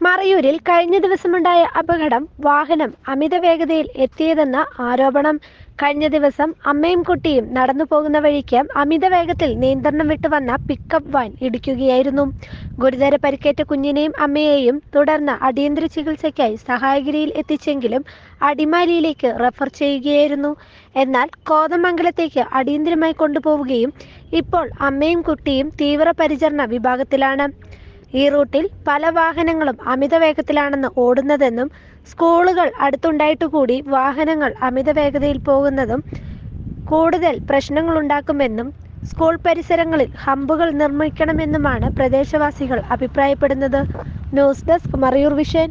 മറയൂരിൽ കഴിഞ്ഞ ദിവസമുണ്ടായ അപകടം വാഹനം അമിത വേഗതയിൽ എത്തിയതെന്ന ആരോപണം. കഴിഞ്ഞ ദിവസം അമ്മയും കുട്ടിയും നടന്നു പോകുന്ന വഴിക്ക് അമിത വേഗത്തിൽ നിയന്ത്രണം വിട്ടു വന്ന പിക്കപ്പ് വാൻ ഇടിക്കുകയായിരുന്നു. ഗുരുതര പരിക്കേറ്റ കുഞ്ഞിനെയും അമ്മയെയും തുടർന്ന് അടിയന്തര ചികിത്സയ്ക്കായി സഹായഗിരിയിൽ എത്തിച്ചെങ്കിലും അടിമാലിയിലേക്ക് റഫർ ചെയ്യുകയായിരുന്നു. എന്നാൽ കോതമംഗലത്തേക്ക് അടിയന്തരമായി കൊണ്ടുപോവുകയും ഇപ്പോൾ അമ്മയും കുട്ടിയും തീവ്രപരിചരണ വിഭാഗത്തിലാണ്. ഈ റൂട്ടിൽ പല വാഹനങ്ങളും അമിത വേഗത്തിലാണെന്ന് ഓടുന്നതെന്നും സ്കൂളുകൾ അടുത്തുണ്ടായിട്ടുകൂടി വാഹനങ്ങൾ അമിത വേഗതയിൽ പോകുന്നതും കൂടുതൽ പ്രശ്നങ്ങളുണ്ടാക്കുമെന്നും സ്കൂൾ പരിസരങ്ങളിൽ ഹമ്പുകൾ നിർമ്മിക്കണമെന്നുമാണ് പ്രദേശവാസികൾ അഭിപ്രായപ്പെടുന്നത്. News desk Marayoor vision.